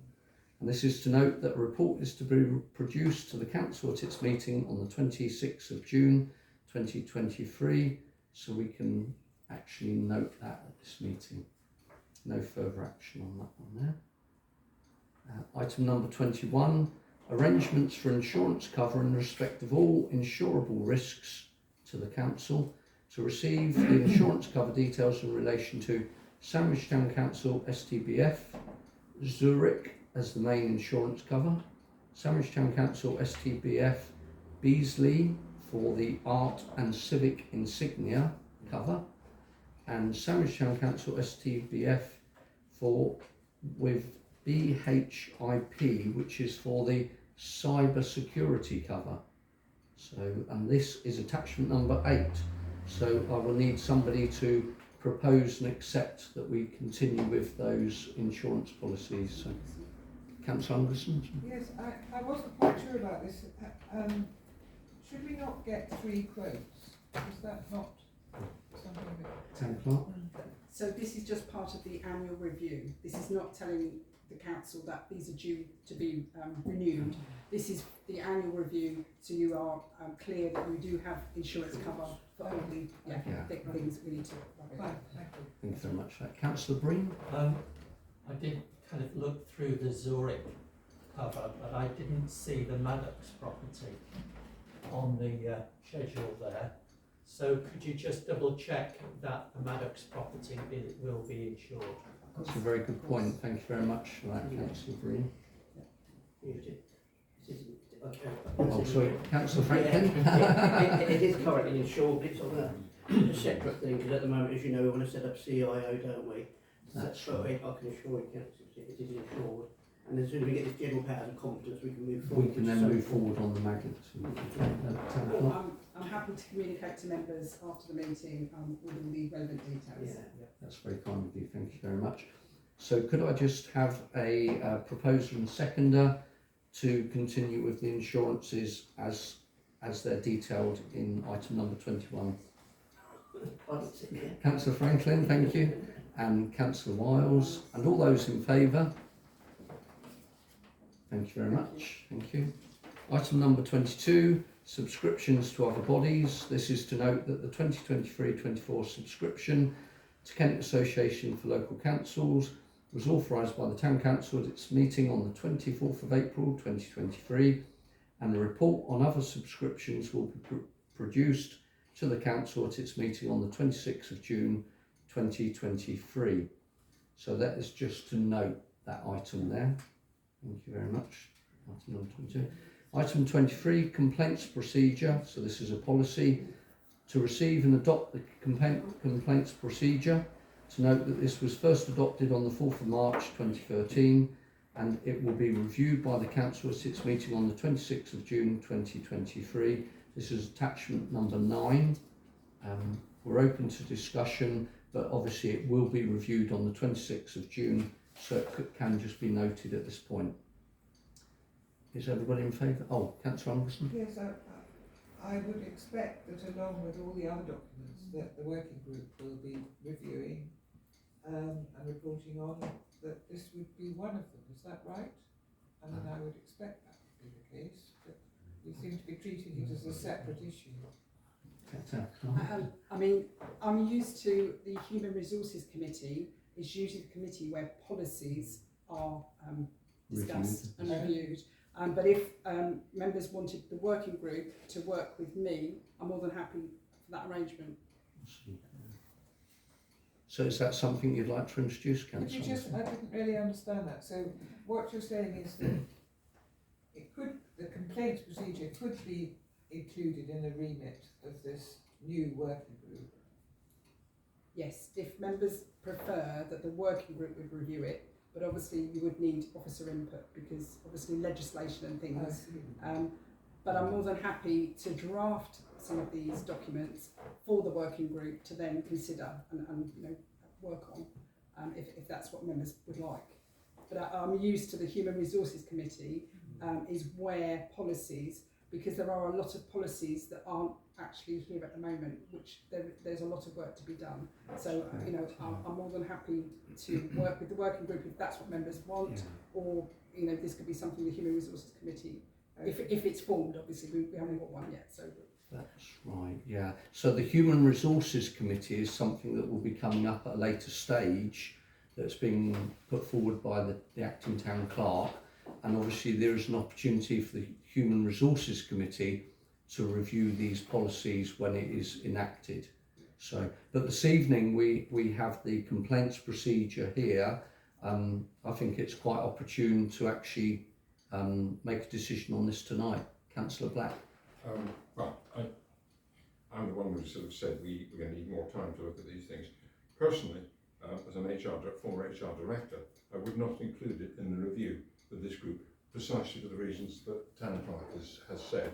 And this is to note that a report is to be produced to the council at its meeting on the 26th of June 2023, so we can actually note that at this meeting. No further action on that one there. Item number 21, arrangements for insurance cover in respect of all insurable risks to the council, to receive the insurance cover details in relation to Sandwich Town Council STBF, Zurich as the main insurance cover, Sandwich Town Council STBF, Beasley for the art and civic insignia cover, and Sandwich Town Council STBF for with BHIP, which is for the cyber security cover. So, and this is attachment number 8. So I will need somebody to propose and accept that we continue with those insurance policies. So, Councillor Anderson? Yes, I wasn't quite sure about this. Should we not get 3 quotes? Is that not something that... Town Clerk? So this is just part of the annual review. This is not telling the council that these are due to be renewed. This is the annual review, so you are clear that you do have insurance cover for all the thick things we need to. Fine, thank you. Thank you very much for that. Councillor Breen? I did kind of look through the Zurich cover, but I didn't see the Maddox property on the schedule there. So could you just double check that the Maddox property will be insured? That's a very good point. Thank you very much for that, Councillor Breen. Oh, sorry, Councillor Franklin? It is currently insured, but it's on a separate thing, because at the moment, as you know, we want to set up CIO, don't we? That's right. I can assure you, Councillor, it is insured. And as soon as we get this general powers of competence, we can move forward. We can then move forward on the maggots. I'm happy to communicate to members after the meeting with all the relevant details. Yeah. That's very kind of you. Thank you very much. So could I just have a proposer and seconder to continue with the insurances as they're detailed in item number 21? Councillor Franklin, thank you, and Councillor Wiles, and all those in favour? Thank you very much. Thank you. Item number 22, subscriptions to other bodies. This is to note that the 2023-24 subscription to Kent Association for Local Councils was authorised by the Town Council at its meeting on the 24th of April 2023, and the report on other subscriptions will be produced to the Council at its meeting on the 26th of June 2023. So that is just to note that item there. Thank you very much. Item number 22. Item 23, complaints procedure. So this is a policy to receive and adopt the complaints procedure. To note that this was first adopted on the 4th of March 2013, and it will be reviewed by the Council at its meeting on the 26th of June 2023. This is attachment number 9. We're open to discussion, but obviously it will be reviewed on the 26th of June, so it can just be noted at this point. Is everybody in favour? Oh, Councillor Anderson? Yes, I would expect that along with all the other documents that the working group will be reviewing and reporting on, that this would be one of them. Is that right? I mean, I would expect that to be the case, but we seem to be treating it as a separate issue. I mean, I'm used to the Human Resources Committee is usually the committee where policies are discussed and reviewed. But if members wanted the working group to work with me, I'm more than happy for that arrangement. So is that something you'd like to introduce, Could you Councillor? just, I didn't really understand that, so what you're saying is that the complaints procedure could be included in the remit of this new working group? Yes, if members prefer that the working group would review it, but obviously you would need officer input because obviously legislation and things. But I'm more than happy to draft some of these documents for the working group to then consider and you know, work on if that's what members would like. But I'm used to the Human Resources Committee is where policies, because there are a lot of policies that aren't actually here at the moment, which there's a lot of work to be done. So, you know, I'm more than happy to work with the working group if that's what members want, or, you know, this could be something the Human Resources Committee, if it's formed, obviously, we haven't got one yet, so. That's right, yeah. So the Human Resources Committee is something that will be coming up at a later stage that's being put forward by the acting town clerk, and obviously there is an opportunity for the Human Resources Committee to review these policies when it is enacted. So, but this evening we have the complaints procedure here. I think it's quite opportune to actually make a decision on this tonight. Councillor Black. Well, I'm the one who sort of said we're going to need more time to look at these things. Personally, as an former HR director, I would not include it in the review of this group, precisely for the reasons that Town Clerk has said.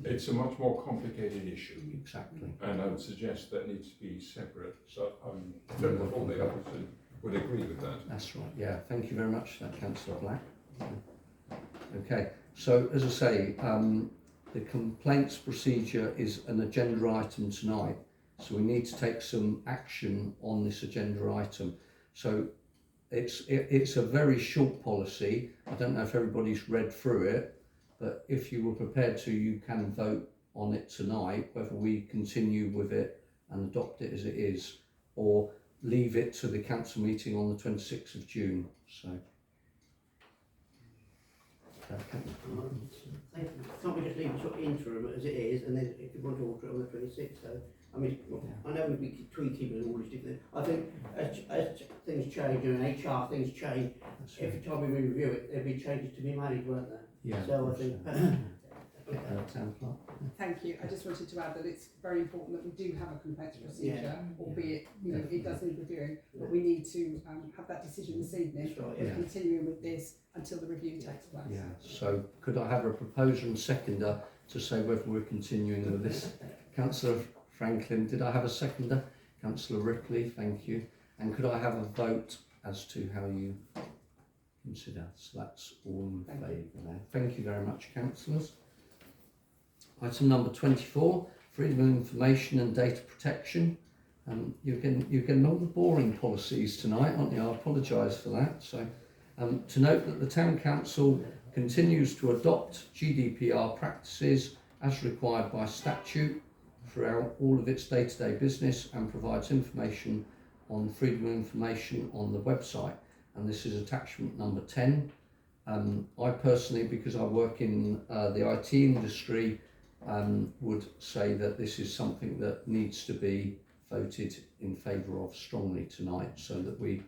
It's a much more complicated issue. Exactly. And I would suggest that needs to be separate. So I don't know if all the others would agree with that. That's right, yeah. Thank you very much for that, Councillor Black. Okay, so as I say, the complaints procedure is an agenda item tonight, so we need to take some action on this agenda item. So it's a very short policy. I don't know if everybody's read through it, but if you were prepared to, you can vote on it tonight, whether we continue with it and adopt it as it is, or leave it to the council meeting on the 26th of June. So. Can't we just leave it sort of interim as it is, and then if you want to alter it on the 26th, so, I mean, I know we'd be tweaking and all these different, I think as things change and HR things change, every time we review it, there'll be changes to be made, won't there? Yeah. So I think, Town Clerk. Thank you. I just wanted to add that it's very important that we do have a complaints procedure, albeit, you know, it does need reviewing, but we need to have that decision this evening. That's right, We're continuing with this until the review takes place. Yeah, so could I have a proposer and seconder to say whether we're continuing with this? Councillor Franklin, did I have a seconder? Councillor Ripley, thank you. And could I have a vote as to how you consider? So that's all in favour there. Thank you very much, councillors. Item number 24, freedom of information and data protection. You're getting all the boring policies tonight, aren't you? I apologise for that. So, to note that the Town Council continues to adopt GDPR practices as required by statute throughout all of its day-to-day business and provides information on freedom of information on the website. And this is attachment number 10. I personally, because I work in the IT industry, would say that this is something that needs to be voted in favour of strongly tonight, so that we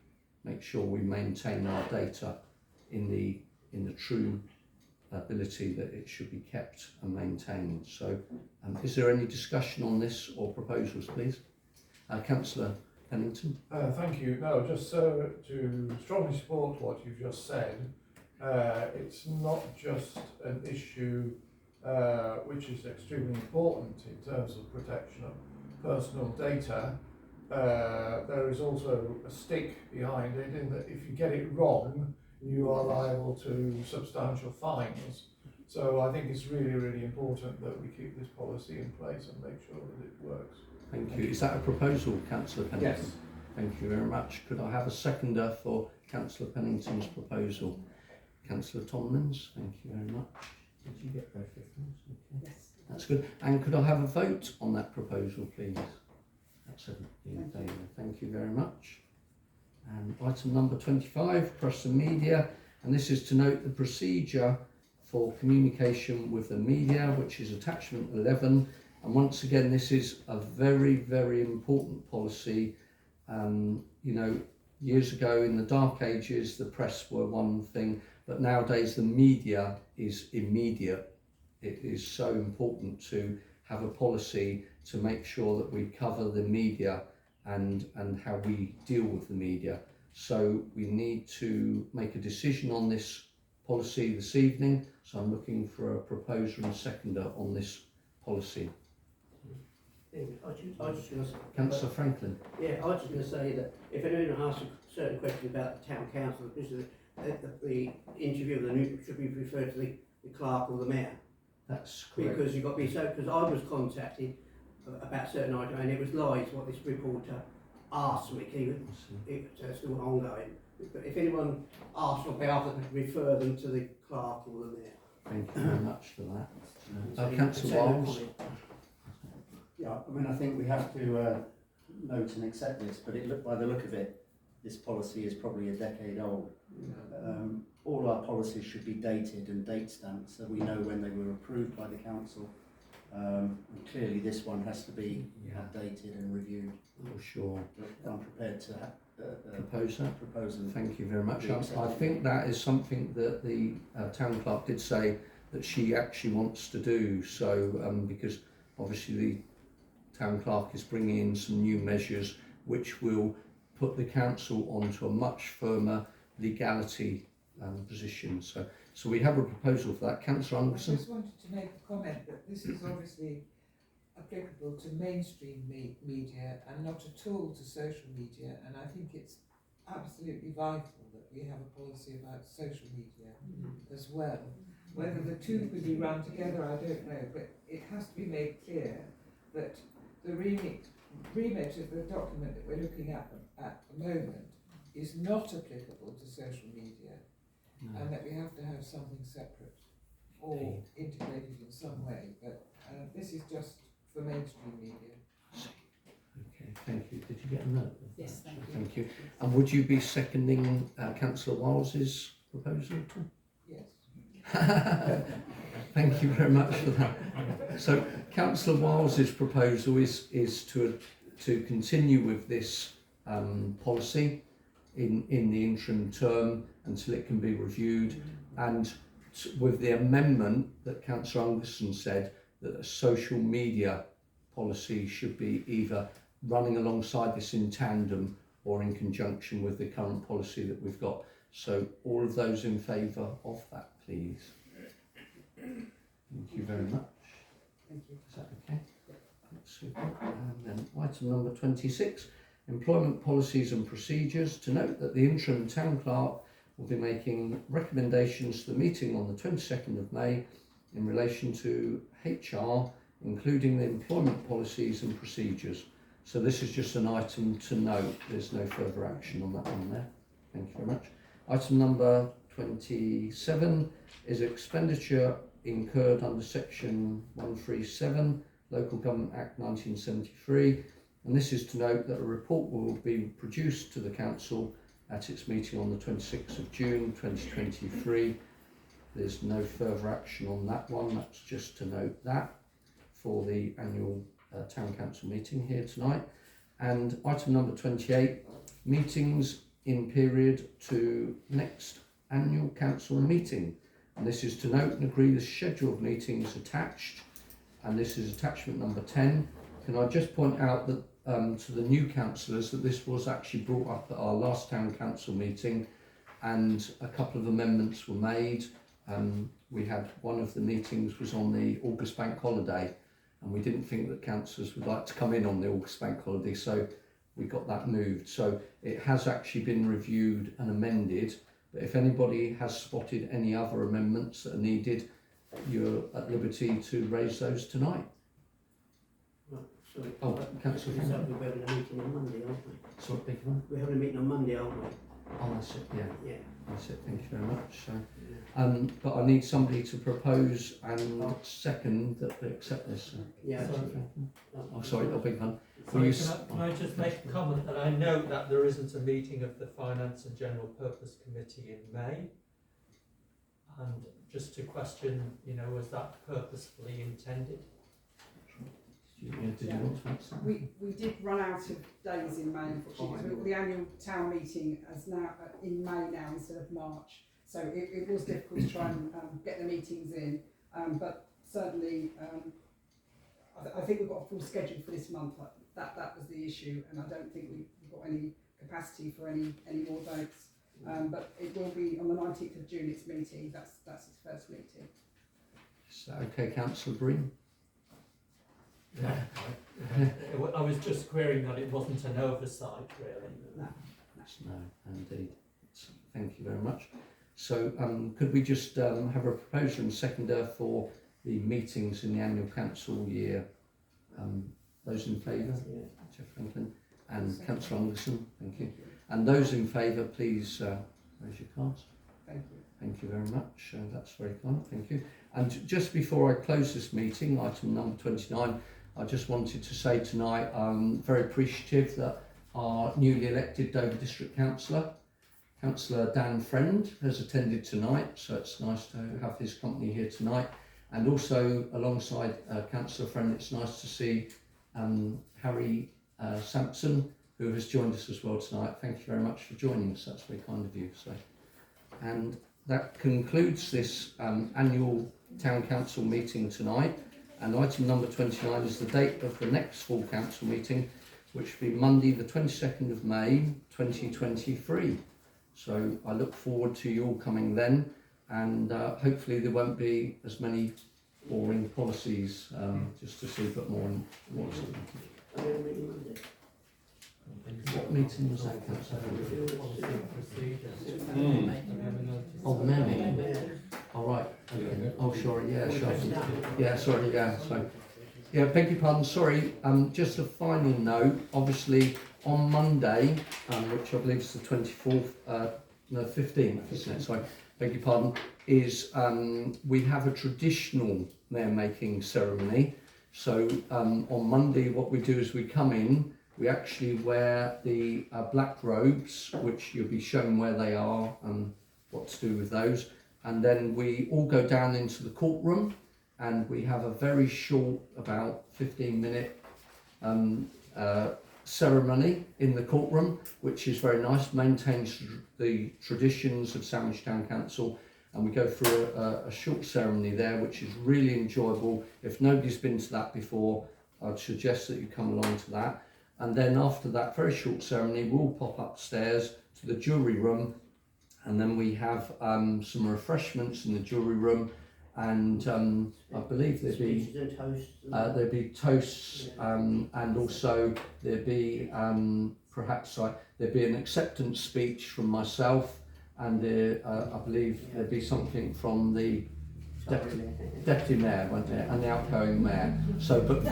make sure we maintain our data in the true ability that it should be kept and maintained. So, is there any discussion on this or proposals, please? Councillor Pennington. Thank you. No, just to strongly support what you've just said, it's not just an issue which is extremely important in terms of protection of personal data. There is also a stick behind it in that if you get it wrong, you are liable to substantial fines. So I think it's really, really important that we keep this policy in place and make sure that it works. Thank you. Is that a proposal, Councillor Pennington? Yes. Thank you very much. Could I have a seconder for Councillor Pennington's proposal? Councillor Tomlins, thank you very much. Did you get both of those? Okay. Yes. That's good. And could I have a vote on that proposal, please? That's in favour. Thank you very much. And item number 25, press and media. And this is to note the procedure for communication with the media, which is attachment 11. And once again, this is a very, very important policy. You know, years ago in the dark ages, the press were one thing, but nowadays the media is immediate. It is so important to have a policy to make sure that we cover the media and how we deal with the media. So we need to make a decision on this policy this evening. So I'm looking for a proposer and seconder on this policy. I was just going to Councillor Franklin. Yeah, I was just going to say that if anyone asks a certain question about the town council, the interview of the new should be referred to the clerk or the mayor. That's correct. Because you've got to be so, because I was contacted about a certain item and it was lies what this reporter asked me, it's still ongoing. But if anyone asks on behalf of them, refer them to the clerk or the mayor. Thank you very much for that. So Councillor Wiles. Yeah, I mean, I think we have to note and accept this, but by the look of it, this policy is probably a decade old. All our policies should be dated and date stamped so we know when they were approved by the council. And clearly this one has to be updated and reviewed. Oh, sure. But I'm prepared to Propose that. propose and Thank you very much. be I accepted. think that is something that the town clerk did say that she actually wants to do. So because obviously the town clerk is bringing in some new measures which will put the council onto a much firmer legality position. So we have a proposal for that. Councillor I Anderson. just wanted to make a comment that this is obviously applicable to mainstream media and not at all to social media, and I think it's absolutely vital that we have a policy about social media as well. Whether the two could be run together, I don't know, but it has to be made clear that the remit of the document that we're looking at the moment is not applicable to social media, and that we have to have something separate or integrated in some way. But this is just for mainstream media. Okay, thank you. Did you get a note? Yes, thank you. Thank you. And would you be seconding Councillor Wiles's proposal? Yes. Thank you very much for that. So Councillor Wiles's proposal is to continue with this policy in the interim term until it can be reviewed, and with the amendment that Councillor Anderson said that a social media policy should be either running alongside this in tandem or in conjunction with the current policy that we've got. So all of those in favour of that, please. Thank you very much. Thank you. Is that okay? That's super. And then item number 26, employment policies and procedures. To note that the interim town clerk will be making recommendations to the meeting on the 22nd of May in relation to HR, including the employment policies and procedures. So this is just an item to note. There's no further action on that one there. Thank you very much. Item number 27 is expenditure incurred under section 137 Local Government Act 1973, and this is to note that a report will be produced to the council at its meeting on the 26th of June 2023. There's no further action on that one. That's just to note that for the annual town council meeting here tonight. And item number 28, meetings in period to next annual council meeting. And this is to note and agree the schedule of meetings attached, and this is attachment number 10. Can I just point out that to the new councillors that this was actually brought up at our last town council meeting, and a couple of amendments were made. We had one of the meetings was on the August bank holiday, and we didn't think that councillors would like to come in on the August bank holiday, so we got that moved. So it has actually been reviewed and amended, but if anybody has spotted any other amendments that are needed, you're at liberty to raise those tonight. Right, sorry. Oh, Councillor We're Franklin. having a meeting on Monday, aren't we? Sorry, beg your pardon? We're having a meeting on Monday, aren't we? Oh, that's it, yeah. Yeah. That's it, thank you very much. So, but I need somebody to propose and second that we accept this. Yeah. Oh, sorry, a big one. Sorry, can I just make a comment that I note that there isn't a meeting of the Finance and General Purpose Committee in May, And just to question, you know, was that purposefully intended? Did you want to add something? We did run out of days in May, unfortunately, because the annual town meeting is now in May now instead of March. So it was difficult to try and get the meetings in, but certainly I think we've got a full schedule for this month. That was the issue, and I don't think we've got any capacity for any more dates. But it will be on the 19th of June. It's meeting. That's its first meeting. So, okay, Councillor Green. I was just querying that it wasn't an oversight, really. No. No, indeed. Thank you very much. So, could we just have a proposer and seconder for the meetings in the annual council year? Those in favour? Jeff Franklin and Councillor Anderson. Thank you. And those in favour, please raise your cards. Thank you. Thank you very much. That's very kind. Thank you. And just before I close this meeting, item number 29, I just wanted to say tonight I'm very appreciative that our newly elected Dover District Councillor, Councillor Dan Friend, has attended tonight, so it's nice to have his company here tonight. And also alongside Councillor Friend, it's nice to see Harry Sampson, who has joined us as well tonight. Thank you very much for joining us. That's very kind of you. So, and that concludes this annual Town Council meeting tonight. And item number 29 is the date of the next full council meeting, which will be Monday the 22nd of May 2023. So I look forward to you all coming then, and hopefully there won't be as many boring policies just to see, but more on what's What meeting was that, Councillor? Oh, the mayor meeting. All right. Okay. Oh, sorry. Yeah, sure. Yeah, sorry. Yeah, so. Yeah, beg your pardon. Sorry. Just a final note. Obviously, on Monday, which I believe is the 24th, no, 15th, isn't it? Sorry. Beg your pardon. Is we have a traditional mayor making ceremony. So on Monday, what we do is we come in. We actually wear the black robes, which you'll be shown where they are and what to do with those. And then we all go down into the courtroom, and we have a very short, about 15-minute ceremony in the courtroom, which is very nice, maintains the traditions of Sandwich Town Council. And we go through a short ceremony there, which is really enjoyable. If nobody's been to that before, I'd suggest that you come along to that. And then after that very short ceremony, we'll pop upstairs to the jury room, and then we have some refreshments in the jury room, and I believe there'd be toasts, and also there'd be perhaps there'd be an acceptance speech from myself, and I believe there'd be something from the Deputy Mayor, won't there, and the outgoing Mayor. So, but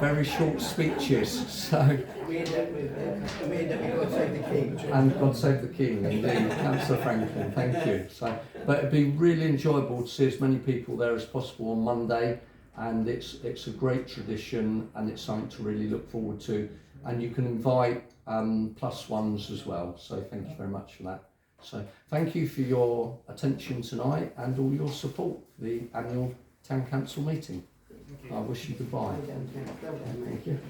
very short speeches. So. We end up with God Save the King. And God Save the King, indeed, Councillor Franklin. Thank you. So, but it'd be really enjoyable to see as many people there as possible on Monday, and it's a great tradition, and it's something to really look forward to. And you can invite plus ones as well. So, thank you very much for that. So thank you for your attention tonight and all your support for the annual Town Council meeting. I wish you goodbye. Thank you.